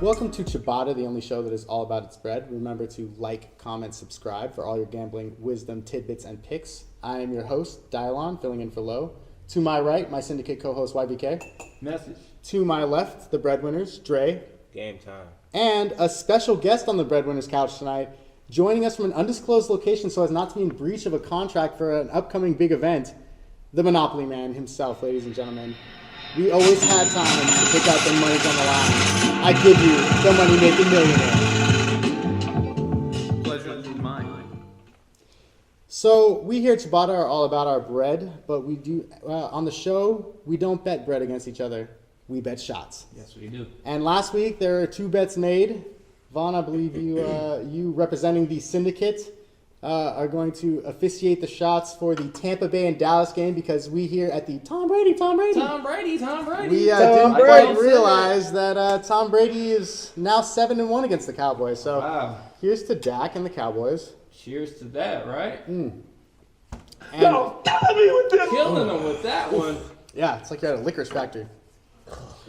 Welcome to Ciabatta, the only show that is all about its bread. Remember to like, comment, subscribe for all your gambling wisdom, tidbits, and picks. I am your host, Dylon, filling in for Lo. To my right, my syndicate co-host, YBK. Message. To my left, the breadwinners, Dre. Game time. And a special guest on the breadwinners couch tonight, joining us from an undisclosed location so as not to be in breach of a contract for an upcoming big event, the Monopoly Man himself, ladies and gentlemen. We always had time to pick out the monies on the line. I give you the money-making millionaire. Pleasure is mine. So we here at Ciabatta are all about our bread, but we do on the show, we don't bet bread against each other. We bet shots. Yes, we do. And last week, there were 2 bets made. Vaughn, I believe you representing the syndicate, are going to officiate the shots for the Tampa Bay and Dallas game because we here at the Tom Brady. We didn't quite realize that Tom Brady is now 7-1 against the Cowboys. So Here's to Dak and the Cowboys. Cheers to that, right? And, Killing them with that one. Yeah, it's like you're at a licorice factory.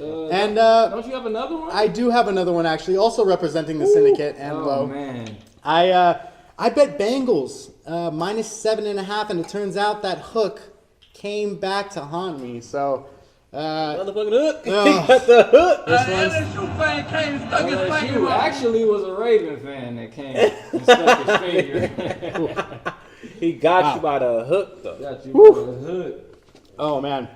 And don't you have another one? I do have another one actually, also representing the syndicate and Low. Oh man. I bet Bengals minus 7.5, and it turns out that hook came back to haunt me. So, motherfucking hook. He got the hook. LSU actually was a Raven fan that came and stuck his finger. He got you by the hook, though. Got you by the hook. Oh man.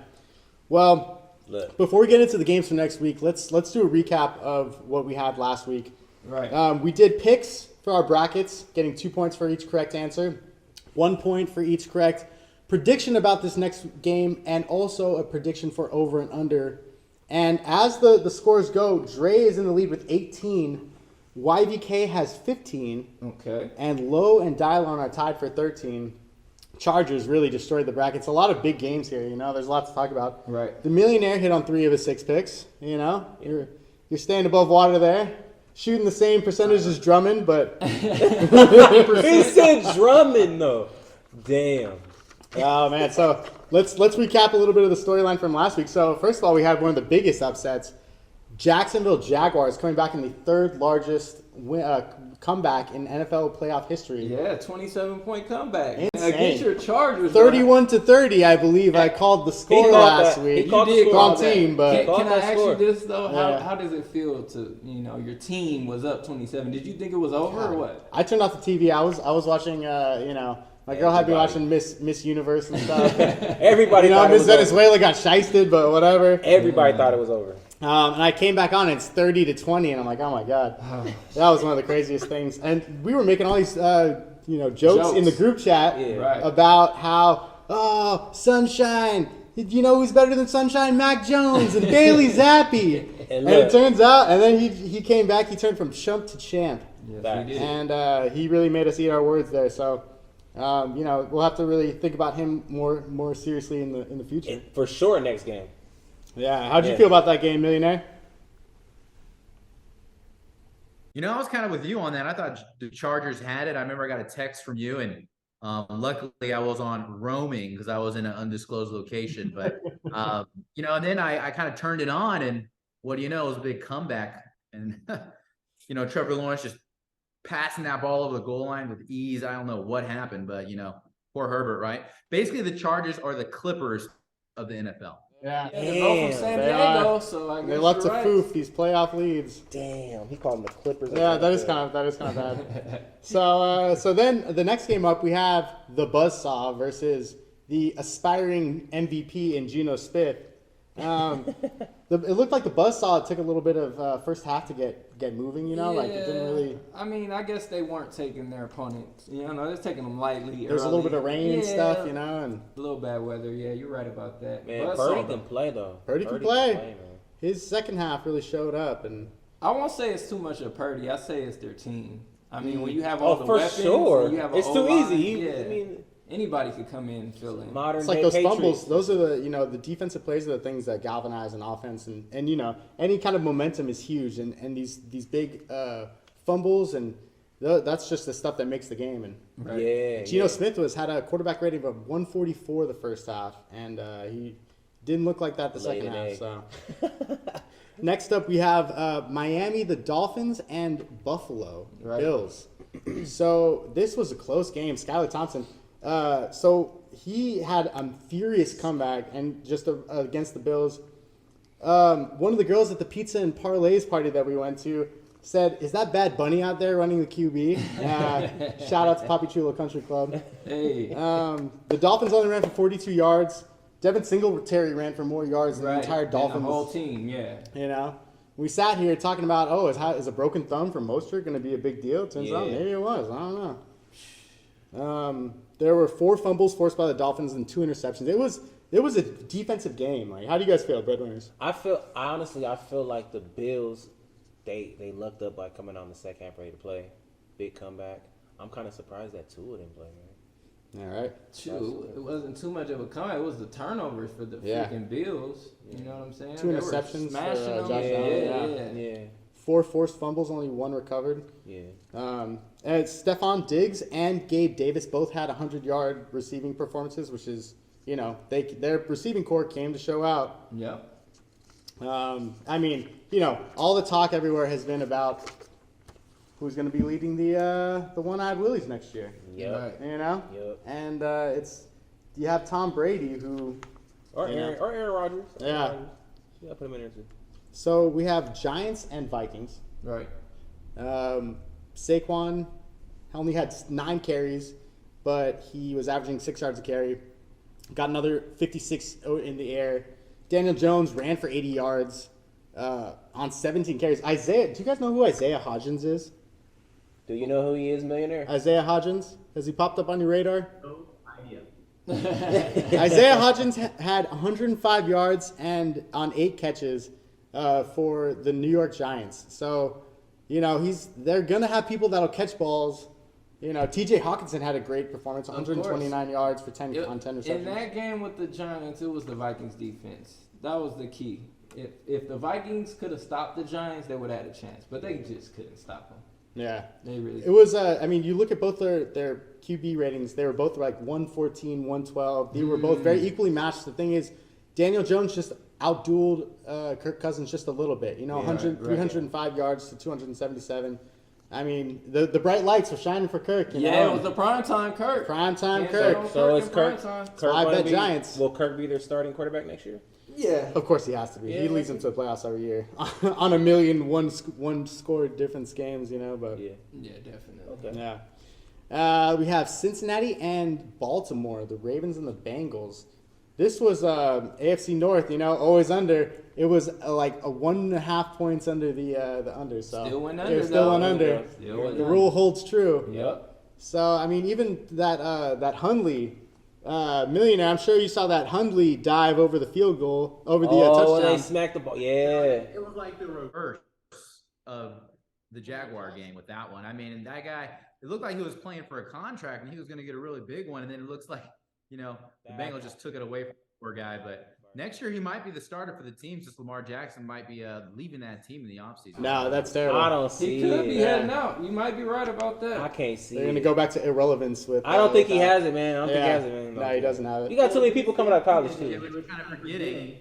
Well, Look. before we get into the games for next week, let's do a recap of what we had last week. Right. We did picks for our brackets, getting 2 points for each correct answer, 1 point for each correct prediction about this next game, and also a prediction for over and under. And as the scores go, Dre is in the lead with 18, YVK has 15, Okay. and Low and Dylon are tied for 13. Chargers really destroyed the brackets. A lot of big games here, there's a lot to talk about. Right. The Millionaire hit on 3 of his 6 picks, You're staying above water there. Shooting the same percentage as Drummond, but He said Drummond, though. Damn. Oh man, so let's recap a little bit of the storyline from last week. So first of all, we had one of the biggest upsets. Jacksonville Jaguars coming back in the 3rd largest comeback in NFL playoff history. Yeah, 27-point comeback. Insane. Against your Chargers. 31-30, I believe. I called the score last week. He called the score Wrong on that. team, but Can I ask you this though? Yeah. How does it feel to your team was up 27? Did you think it was over or what? I turned off the TV. I was watching. My girl had me watching Miss Universe and stuff. Everybody thought it Miss was Venezuela got shysted, but whatever. over. Everybody thought it was over. And I came back on, and it's 30-20, and I'm like, oh my god, that was one of the craziest things. And we were making all these, jokes in the group chat Right. about how, Sunshine, who's better than Sunshine? Mac Jones and Bailey Zappi. And it turns out, and then he came back, he turned from chump to champ, Yes, we did. and he really made us eat our words there. So, we'll have to really think about him more seriously in the future. For sure, next game. Yeah, how'd you feel about that game, Millionaire? I was kind of with you on that. I thought the Chargers had it. I remember I got a text from you, and luckily I was on roaming because I was in an undisclosed location. But, and then I kind of turned it on, and what do you know, it was a big comeback. And, Trevor Lawrence just passing that ball over the goal line with ease. I don't know what happened, but, poor Herbert, right? Basically, the Chargers are the Clippers of the NFL. Yeah. They're both from San Diego, so I guess They love to you're right. foof these playoff leads. Damn, he called them the Clippers. Yeah, that is kind of bad. So then the next game up, we have the Buzzsaw versus the aspiring MVP in Geno Smith. It looked like the Buzzsaw took a little bit of first half to get moving, like it didn't really. I mean, I guess they weren't taking their opponents. They're taking them lightly. There's a little bit of rain and stuff, and a little bad weather. Yeah, you're right about that. Man, But Purdy so, can play, though. Purdy can play. man. His second half really showed up, and I won't say it's too much of Purdy. I say it's their team. I mean, when you have all the for weapons, sure. and you have It's an too O-line, easy. Yeah. I mean, anybody could come in and fill in. modern it's like day those Patriots. fumbles. Those are the defensive plays are the things that galvanize an offense, and any kind of momentum is huge, and these big fumbles and that's just the stuff that makes the game. And Right. Yeah. Geno Smith had a quarterback rating of 144 the first half, and he didn't look like that the Laid second an half. egg. So Next up, we have Miami, the Dolphins, and Buffalo Bills. So this was a close game. Skylar Thompson. So he had a furious comeback and just against the Bills. One of the girls at the pizza and parlays party that we went to said, "Is that Bad Bunny out there running the QB?" Shout out to Papi Chulo Country Club. Hey. The Dolphins only ran for 42 yards. Devin Singletary ran for more yards than the entire Dolphins. The whole team, yeah. You know, we sat here talking about, is a broken thumb from Mostert going to be a big deal? Turns out maybe it was. I don't know. There were 4 fumbles forced by the Dolphins and 2 interceptions. It was a defensive game. Like, how do you guys feel, breadwinners? I feel like the Bills, they lucked up by coming on the second half ready to play. Big comeback. I'm kind of surprised that Tua didn't play, man. All right. Shoot, it wasn't too much of a comeback. It was the turnovers for the freaking Bills. You know what I'm saying? 2 interceptions smashing for them. Josh Allen. Yeah. 4 forced fumbles, only 1 recovered. Yeah. And Stephon Diggs and Gabe Davis both had 100-yard receiving performances, which is, their receiving core came to show out. Yep. I mean, all the talk everywhere has been about who's going to be leading the one-eyed Willies next year. Yep. Yep. And you have Tom Brady who Aaron Rodgers. Yeah. Yeah, put him in there too. So we have Giants and Vikings. Right. Saquon only had 9 carries, but he was averaging 6 yards a carry. Got another 56 in the air. Daniel Jones ran for 80 yards on 17 carries. Do you guys know who Isaiah Hodgins is? Do you know who he is, millionaire? Isaiah Hodgins? Has he popped up on your radar? No idea. Isaiah Hodgins had 105 yards and on 8 catches for the New York Giants. So, they're going to have people that'll catch balls. T.J. Hawkinson had a great performance, 129 yards for 10 on 10 receptions. In that game with the Giants, it was the Vikings defense. That was the key. If the Vikings could have stopped the Giants, they would have had a chance. But they just couldn't stop them. Yeah. They really It was, you look at both their QB ratings. They were both like 114, 112. They were both very equally matched. The thing is, Daniel Jones just outdueled Kirk Cousins just a little bit. 305 yards to 277. I mean, the bright lights were shining for Kirk. It was the primetime Kirk. Primetime Kirk. So is Kirk I bet Giants. Will Kirk be their starting quarterback next year? Yeah. Of course he has to be. He leads them to the playoffs every year on a million one score difference games, but Yeah, definitely. Okay. Yeah. We have Cincinnati and Baltimore, the Ravens and the Bengals. This was AFC North, always under. It was like a 1.5 points under the under. So still went under. It still went under. The rule holds true. Yep. So even that Hundley millionaire. I'm sure you saw that Hundley dive over the field goal over the touchdown. They smacked the ball. Yeah. It was like the reverse of the Jaguar game with that one. I mean, that guy. It looked like he was playing for a contract and he was going to get a really big one, and then it looks like. The Bengals just took it away from the poor guy. But next year, he might be the starter for the team. Just Lamar Jackson might be leaving that team in the offseason. No, that's terrible. I don't see He could it. be heading out. You might be right about that. I can't see They're going to go back to irrelevance with. I don't think he has it, man. I don't think he has it, man. No, he doesn't have it. You got too many people coming out of college, Yeah, too. we're kind of forgetting.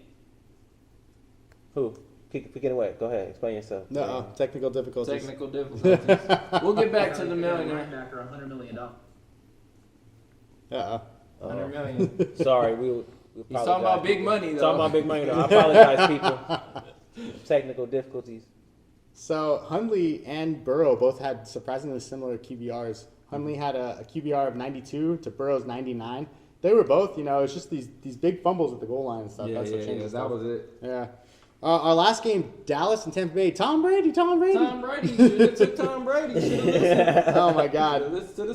Who? Pick it away. Go ahead. Explain yourself. No, technical difficulties. Technical difficulties. We'll get back to the millionaire. $100 million. Uh-oh. 100 million. Sorry, we He's talking about big money, though. Talking about big money, though. I apologize, people. Technical difficulties. So Hundley and Burrow both had surprisingly similar QBRs. Hundley had a QBR of 92 to Burrow's 99. They were both, it's just these big fumbles at the goal line and stuff. That's what changed that was it. Yeah. Our last game, Dallas and Tampa Bay. Tom Brady. Tom Brady. Should have took Tom Brady. Oh, my God.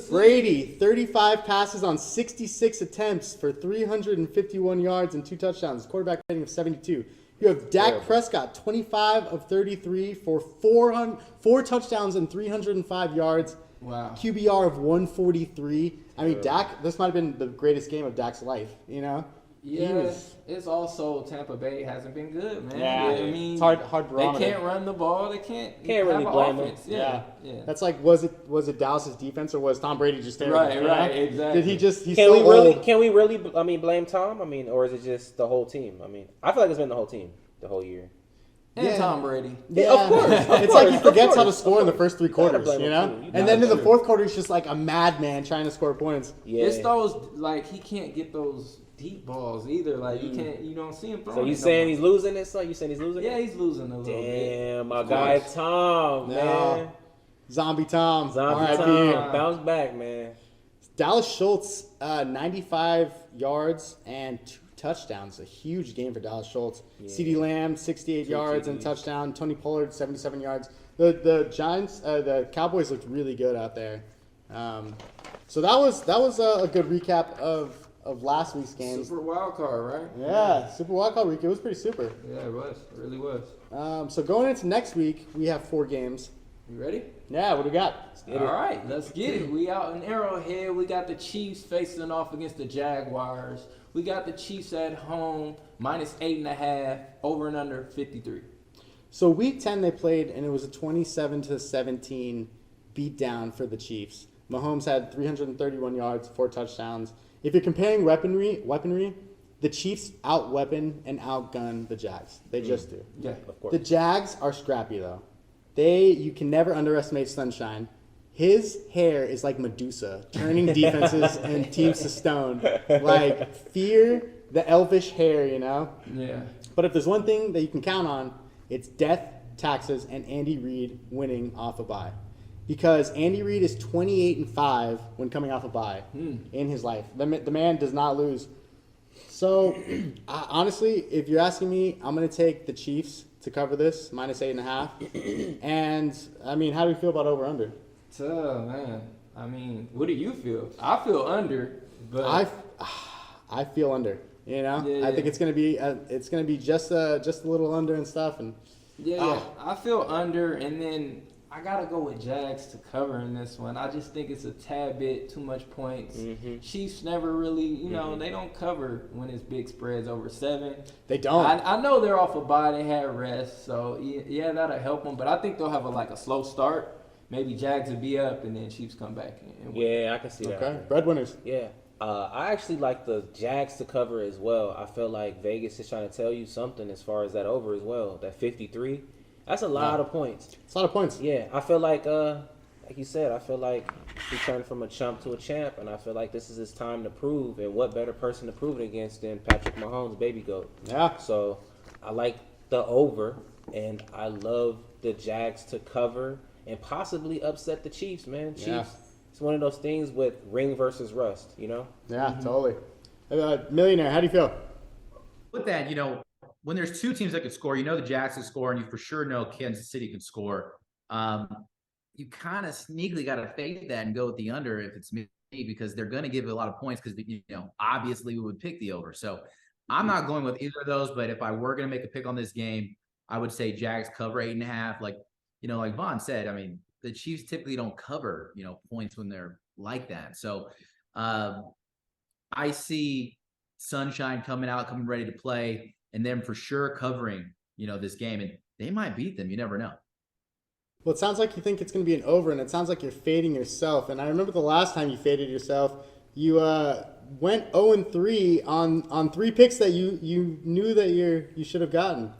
Brady, 35 passes on 66 attempts for 351 yards and 2 touchdowns. Quarterback rating of 72. You have Dak Prescott, 25 of 33 for 4 touchdowns and 305 yards. Wow. QBR of 143. I mean, Dak, this might have been the greatest game of Dak's life, Yeah, it's also Tampa Bay hasn't been good, man. Yeah, I mean, it's hard barometer. They can't run the ball. They can't really have blame offense. them. Yeah. That's like, was it Dallas's defense or was Tom Brady just terrible? Right, exactly. Did he just? He's Can so we really? old. Can we really? Blame Tom? Or is it just the whole team? I feel like it's been the whole team the whole year. And Yeah. Tom Brady. Yeah, of course, it's like he forgets how to course, score in the of first three gotta quarters, blame you him know? too. You And then in the gotta. fourth quarter, he's just like a madman trying to score points. Yeah. It's those, like, he can't get those deep balls either. Like, you don't see him throwing. So you it saying no he's losing it, son? You saying he's losing more. Yeah, it? he's losing a little bit. Damn, my Of guy course. Tom, No. man. Zombie Tom. Zombie R.I.P. Tom, bounce back, man. Dallas Schultz, 95 yards and 2 touchdowns. A huge game for Dallas Schultz. Yeah. CeeDee Lamb, 68 Two yards and TDs. touchdown. Tony Pollard, 77 yards. The Giants, the Cowboys looked really good out there. So that was a good recap of last week's games. Super wild card, right? Yeah, super wildcard week. It was pretty super. Yeah, it was. It really was. So going into next week, we have 4 games. You ready? Yeah, what do we got? Get All it. right, let's get it. We out in Arrowhead. We got the Chiefs facing off against the Jaguars. We got the Chiefs at home, minus 8.5, over and under 53. So week 10 they played, and it was a 27-17 beatdown for the Chiefs. Mahomes had 331 yards, 4 touchdowns. If you're comparing weaponry, the Chiefs out-weapon and outgun the Jags. They just do. Yeah. Of course. The Jags are scrappy, though. You can never underestimate Sunshine. His hair is like Medusa, turning defenses and teams to stone. Like, fear the elvish hair, you know? Yeah. But if there's one thing that you can count on, it's death, taxes, and Andy Reid winning off a bye. Because Andy Reid is 28-5 when coming off a bye in his life. The man does not lose. So, honestly, if you're asking me, I'm going to take the Chiefs to cover this, minus 8.5. And, I mean, how do you feel about over-under? So, man, I mean, what do you feel? I feel under, but I feel under. You know, Yeah, I think yeah. it's gonna be just a little under and stuff. And yeah, I feel under, and then I gotta go with Jags to cover in this one. I just think it's a tad bit too much points. Chiefs never really, you know, they don't cover when it's big spreads over 7. they don't. I know they're off a bye, they had rest, so yeah, that'll help them. But I think they'll have a slow start. Maybe Jags will be up, and then Chiefs come back and win. Yeah, I can see that. Okay, breadwinners. Yeah. I actually like the Jags to cover as well. I feel like Vegas is trying to tell you something as far as that over as well. That 53, that's a lot of points. It's a lot of points. Yeah, I feel like you said, I feel like he turned from a chump to a champ, and I feel like this is his time to prove. And what better person to prove it against than Patrick Mahomes, baby goat? Yeah. So I like the over, and I love the Jags to cover and possibly upset the Chiefs, man. Chiefs. Yeah. It's one of those things with ring versus rust, you know? Yeah, totally. Millionaire, how do you feel? With that, you know, when there's 2 teams that can score, you know the Jags can score, and you for sure know Kansas City can score. You kind of sneakily got to fade that and go with the under if it's me, because they're going to give a lot of points because, you know, obviously we would pick the over. So I'm not going with either of those, but if I were going to make a pick on this game, I would say Jags cover 8.5. Like, you know, like Vaughn said, I mean, the Chiefs typically don't cover, you know, points when they're like that. So I see Sunshine coming ready to play, and them for sure covering, you know, this game. And they might beat them. You never know. Well, it sounds like you think it's going to be an over, and it sounds like you're fading yourself. And I remember the last time you faded yourself, you went 0-3 on 3 picks that you knew that you should have gotten.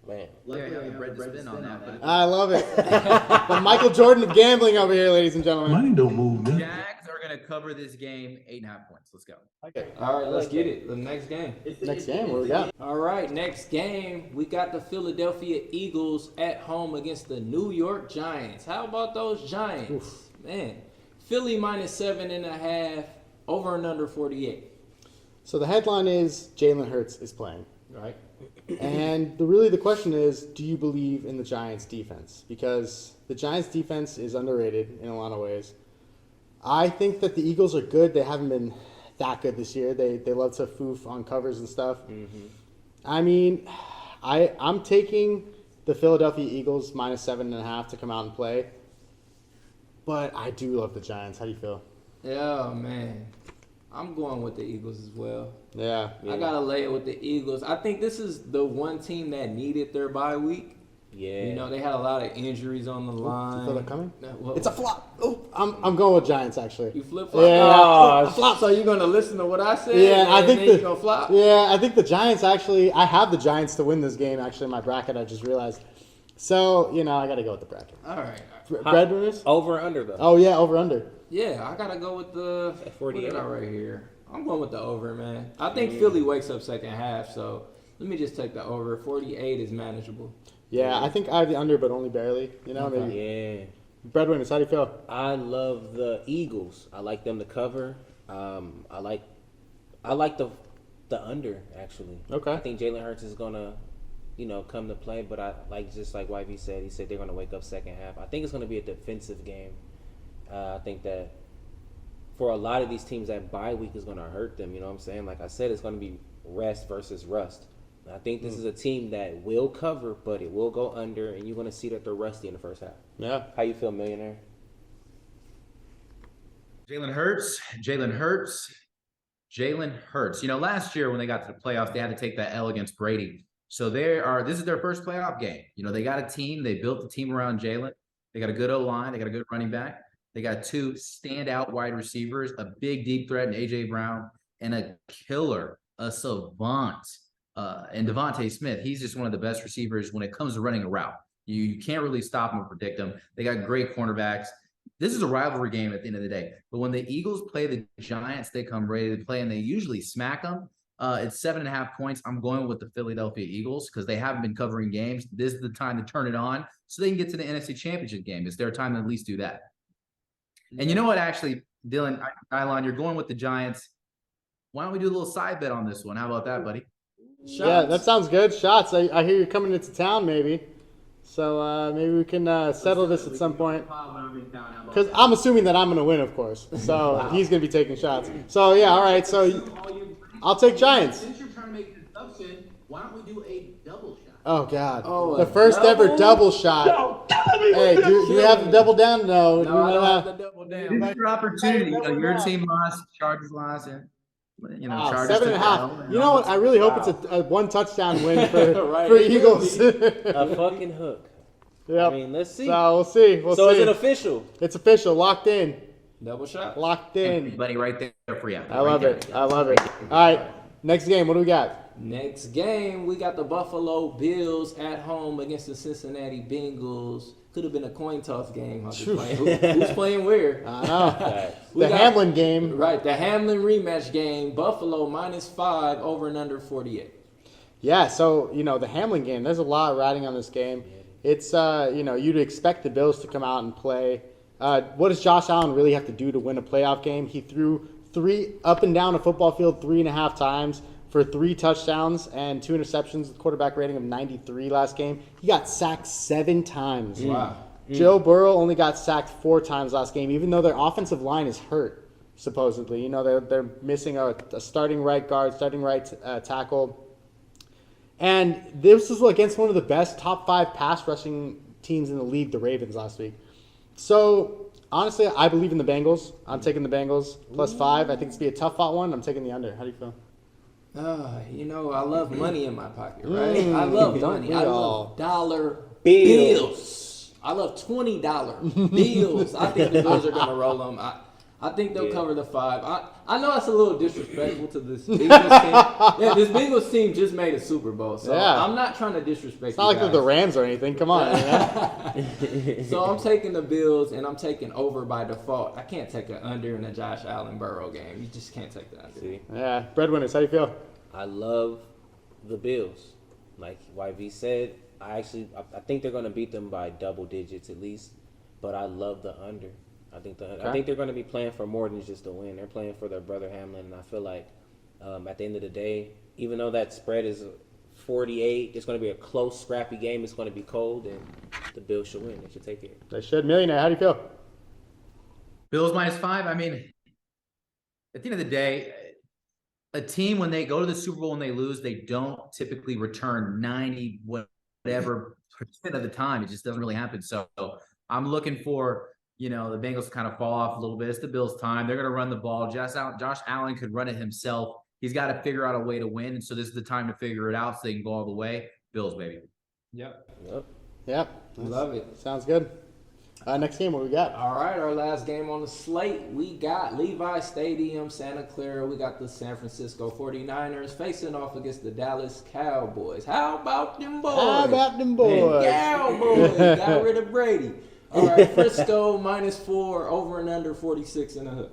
Man. Luckily, I haven't read the spin on that, but I love it. The Michael Jordan of gambling over here, ladies and gentlemen. Money don't move me. Jags are going to cover this game 8.5 points. Let's go. Okay. All right, let's get it. The next game. Next game, what we got? All right, next game, we got the Philadelphia Eagles at home against the New York Giants. How about those Giants? Man, Philly minus 7.5, over and under 48. So the headline is Jalen Hurts is playing. Right. And the question is, do you believe in the Giants' defense? Because the Giants' defense is underrated in a lot of ways. I think that the Eagles are good. They haven't been that good this year. They love to foof on covers and stuff. I mean, I'm taking the Philadelphia Eagles minus 7.5 to come out and play. But I do love the Giants. How do you feel? Yeah, man. I'm going with the Eagles as well. Yeah. I got to lay it with the Eagles. I think this is the one team that needed their bye week. Yeah. You know, they had a lot of injuries on the line. You feel that coming? What- It's a flop. Oh, I'm going with Giants actually. You flip flop. Yeah. Oh, flop. So you're gonna listen to what I said? Yeah, I think you gonna flop. Yeah, I think the Giants actually. I have the Giants to win this game. Actually, in my bracket, I just realized. So I got to go with the bracket. All right. Breadwinners. Over or under though? Oh yeah, over under. Yeah, I gotta go with the At 48. What did I right here? I'm going with the over, man. I think Philly wakes up second half, so let me just take the over. 48 is manageable. Yeah, I think I have the under, but only barely. Maybe. Yeah. Breadwinners. How do you feel? I love the Eagles. I like them to cover. I like the under actually. Okay. I think Jalen Hurts is gonna, come to play. But I just like YV said. He said they're gonna wake up second half. I think it's gonna be a defensive game. I think that for a lot of these teams, that bye week is gonna hurt them. You know what I'm saying? Like I said, it's gonna be rest versus rust. I think this is a team that will cover, but it will go under, and you're gonna see that they're rusty in the first half. Yeah. How you feel, Millionaire? Jalen Hurts. Last year when they got to the playoffs, they had to take that L against Brady. So this is their first playoff game. They got a team. They built the team around Jalen. They got a good O-line. They got a good running back. They got 2 standout wide receivers, a big deep threat in A.J. Brown, and a killer, a savant, and Devontae Smith. He's just one of the best receivers when it comes to running a route. You can't really stop him or predict him. They got great cornerbacks. This is a rivalry game at the end of the day. But when the Eagles play the Giants, they come ready to play, and they usually smack them. It's 7.5 points. I'm going with the Philadelphia Eagles because they haven't been covering games. This is the time to turn it on so they can get to the NFC Championship game. It's their time to at least do that. And you know what, actually, Dylon, you're going with the Giants. Why don't we do a little side bet on this one? How about that, buddy? Shots. Yeah, that sounds good. Shots. I hear you're coming into town, maybe. So maybe we can settle this at some point. Because I'm assuming that I'm going to win, of course. So he's going to be taking shots. So, yeah, all right. So I'll take Giants. Since you're trying to make an assumption, why don't we do a double shot? Oh, God. Oh, the a first ever double shot. Hey, do we have to double down? No. No, I don't have to double down. This is your opportunity. Your team lost, Chargers lost, and Chargers 7.5. You know what? I really hope it's a 1 touchdown win for, Right. for Eagles. A fucking hook. Yep. I mean, let's see. So we'll see. So is it official? It's official. Locked in. Double shot. Locked in. buddy, right there for you. I love it. I love it. All right. Next game. What do we got? Next game, we got the Buffalo Bills at home against the Cincinnati Bengals. Could have been a coin toss game. I'm just playing. Who's playing where? I know. We The got- Hamlin game. Right, the Hamlin rematch game. Buffalo -5 over and under 48. Yeah, so, the Hamlin game, there's a lot riding on this game. It's, you'd expect the Bills to come out and play. What does Josh Allen really have to do to win a playoff game? He threw 3 up and down a football field 3.5 times for 3 touchdowns and 2 interceptions, with quarterback rating of 93 last game. He got sacked 7 times. Wow. Joe Burrow only got sacked 4 times last game, even though their offensive line is hurt, supposedly. They're missing a starting right guard, starting right tackle. And this was against one of the best top 5 pass rushing teams in the league, the Ravens, last week. So, honestly, I believe in the Bengals. I'm taking the Bengals +5. I think it's going to be a tough fought one. I'm taking the under. How do you feel? I love money in my pocket, right? I love don't money. we I all? love dollar Bills. bills. I love $20 bills. I think the Bills are going to roll them. I think they'll cover the 5. I know that's a little disrespectful to this Bengals team. Yeah, this Bengals team just made a Super Bowl, so Yeah. I'm not trying to disrespect. It's not like they're the Rams or anything. Come on. So I'm taking the Bills, and I'm taking over by default. I can't take an under in a Josh Allen Burrow game. You just can't take the under. See, Yeah. Breadwinners, how do you feel? I love the Bills. Like YV said, I think they're going to beat them by double digits at least. But I love the under. I think they're going to be playing for more than just a win. They're playing for their brother Hamlin, and I feel like at the end of the day, even though that spread is 48, it's going to be a close, scrappy game. It's going to be cold, and the Bills should win. They should take it. They should. Millionaire, how do you feel? Bills -5. I mean, at the end of the day, a team, when they go to the Super Bowl and they lose, they don't typically return 90 whatever % of the time. It just doesn't really happen. So I'm looking for, the Bengals to kind of fall off a little bit. It's the Bills' time. They're going to run the ball. Josh Allen could run it himself. He's got to figure out a way to win. And so this is the time to figure it out so they can go all the way. Bills, baby. Yep. Yep. Love it. Sounds good. Next game, what we got? All right, our last game on the slate, we got Levi Stadium, Santa Clara. We got the San Francisco 49ers facing off against the Dallas Cowboys. How about them boys? Cowboys got rid of Brady. All right, Frisco -4, over and under 46.5.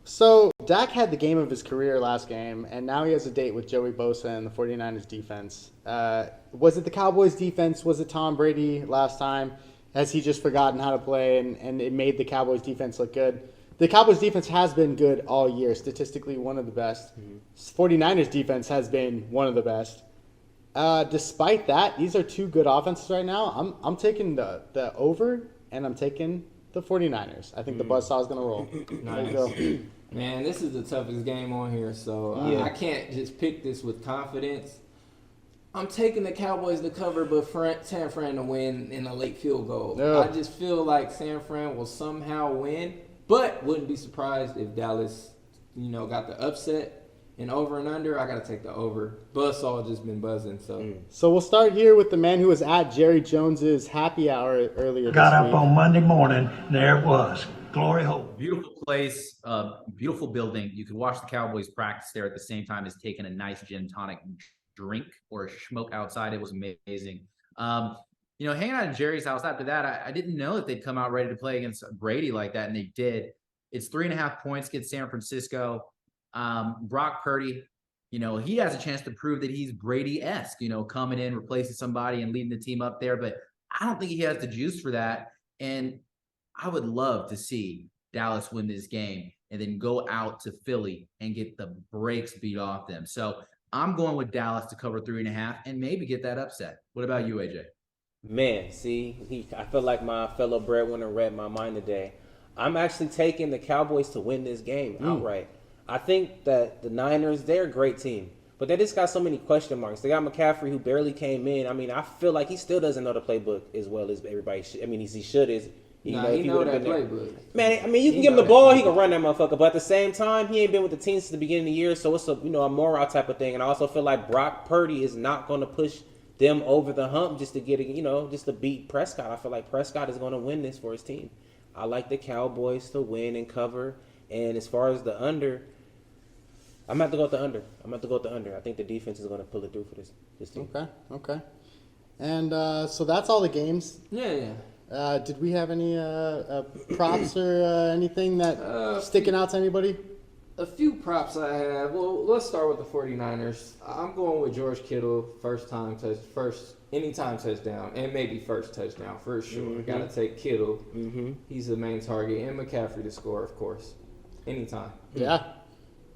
So, Dak had the game of his career last game, and now he has a date with Joey Bosa and the 49ers defense. Was it the Cowboys defense? Was it Tom Brady last time? Has he just forgotten how to play, and it made the Cowboys defense look good? The Cowboys defense has been good all year, statistically one of the best. 49ers defense has been one of the best. Despite that, these are two good offenses right now. I'm taking the over, and I'm taking the 49ers. I think the buzzsaw is going to roll. Nice. There you go. Man, this is the toughest game on here, so I can't just pick this with confidence. I'm taking the Cowboys to cover, but San Fran to win in a late field goal. Yeah. I just feel like San Fran will somehow win, but wouldn't be surprised if Dallas, got the upset. And over and under, I got to take the over. Buzzsaw just been buzzing, so. So we'll start here with the man who was at Jerry Jones's happy hour earlier Got this up week. on Monday morning, there it was. Glory hole. Beautiful place, beautiful building. You could watch the Cowboys practice there at the same time as taking a nice gin tonic drink or a smoke outside. It was amazing. Hanging out at Jerry's house after that, I didn't know that they'd come out ready to play against Brady like that, and they did. It's 3.5 points against San Francisco. Brock Purdy, he has a chance to prove that he's Brady-esque, coming in, replacing somebody and leading the team up there, but I don't think he has the juice for that. And I would love to see Dallas win this game and then go out to Philly and get the brakes beat off them. So I'm going with Dallas to cover 3.5 and maybe get that upset. What about you, AJ? Man, I feel like my fellow breadwinner read my mind today. I'm actually taking the Cowboys to win this game outright. I think that the Niners, they're a great team, but they just got so many question marks. They got McCaffrey, who barely came in. I mean, I feel like he still doesn't know the playbook as well as everybody should. I mean, he should. He know that playbook. Man, I mean, you can give him the ball, he can run that motherfucker. But at the same time, he ain't been with the team since the beginning of the year, so it's a moral type of thing. And I also feel like Brock Purdy is not going to push them over the hump just to get just to beat Prescott. I feel like Prescott is going to win this for his team. I like the Cowboys to win and cover. And as far as the under, I'm going to have to go with the under. I think the defense is going to pull it through for this team. Okay. And so that's all the games. Yeah. Did we have any props or anything that sticking out to anybody? A few props I have. Well, let's start with the 49ers. I'm going with George Kittle, anytime touchdown, and maybe first touchdown for sure. Got to take Kittle. He's the main target, and McCaffrey to score, of course, anytime. Yeah.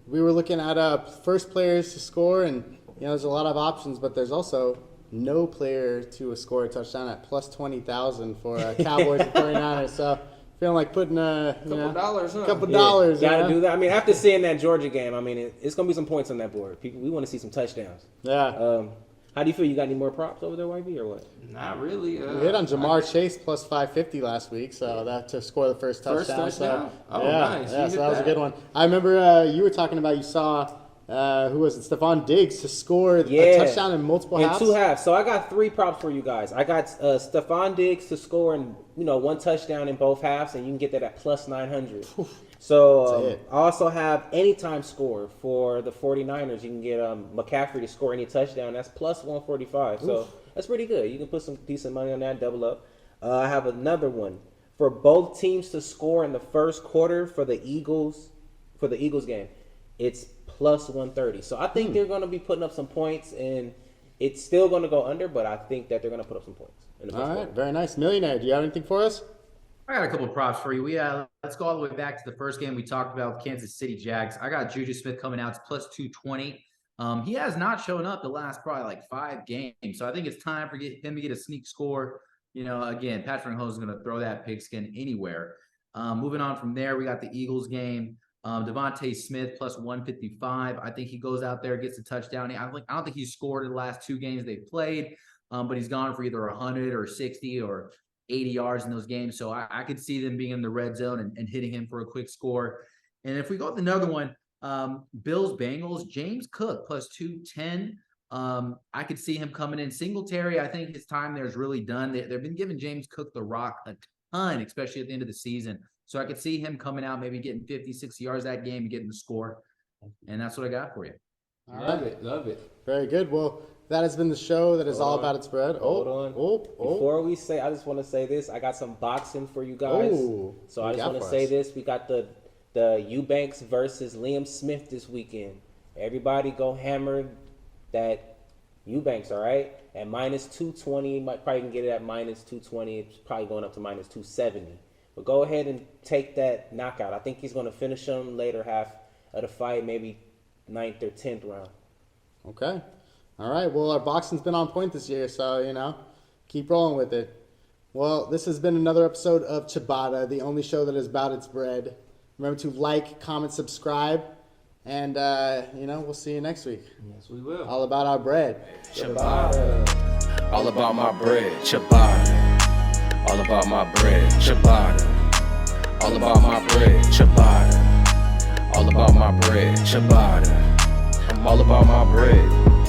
We were looking at first players to score, and there's a lot of options, but there's also no player to score a touchdown at plus 20,000 for Cowboys and 49ers. So feeling like putting couple dollars. Gotta do that. I mean, after seeing that Georgia game, I mean, it's gonna be some points on that board. We want to see some touchdowns. Yeah. How do you feel? You got any more props over there, YB, or what? Not really. We hit on Jamar Chase plus 550 last week, so that to score the first touchdown. So, nice. Yeah, so that was a good one. I remember you were talking about you saw who was it? Stephon Diggs to score a touchdown in multiple halves. In 2 halves. So I got 3 props for you guys. I got Stephon Diggs to score in 1 touchdown in both halves, and you can get that at plus 900. So I also have anytime score for the 49ers. You can get McCaffrey to score any touchdown. That's plus 145. So that's pretty good. You can put some decent money on that, double up. I have another one for both teams to score in the first quarter for the Eagles game. It's plus 130. So I think they're going to be putting up some points, and it's still going to go under, but I think that they're going to put up some points in the first quarter. Very nice. Millionaire, do you have anything for us? I got a couple of props for you. Let's go all the way back to the first game we talked about, Kansas City Jags. I got Juju Smith coming out. It's plus 220. He has not shown up the last probably like 5 games. So I think it's time for him to get a sneak score. Again, Patrick Mahomes is going to throw that pigskin anywhere. Moving on from there, we got the Eagles game. Devontae Smith plus 155. I think he goes out there, gets a touchdown. I don't think he's scored in the last 2 games they've played, but he's gone for either 100 or 60 or 80 yards in those games. So I could see them being in the red zone and hitting him for a quick score. And if we go with another one, Bills Bengals, James Cook plus 210. I could see him coming in. Singletary, I think his time there is really done. They've been giving James Cook the rock a ton, especially at the end of the season. So I could see him coming out, maybe getting 50, 60 yards that game and getting the score. And that's what I got for you. Love it. Very good. Well, that has been the show that is all about its bread. Hold on. Before we say, I just want to say this. I got some boxing for you guys. So I just want to say this. We got the Eubanks versus Liam Smith this weekend. Everybody go hammer that Eubanks, all right? At minus 220, might probably can get it at minus 220. It's probably going up to minus 270. But go ahead and take that knockout. I think he's going to finish him later half of the fight, maybe 9th or 10th round. Okay. All right. Well, our boxing's been on point this year, so, keep rolling with it. Well, this has been another episode of Ciabatta, the only show that is about its bread. Remember to like, comment, subscribe, and, we'll see you next week. Yes, we will. All about our bread. Ciabatta. All about my bread. Ciabatta. All about my bread. Ciabatta. All about my bread. Ciabatta. All about my bread. Ciabatta. I'm all about my bread.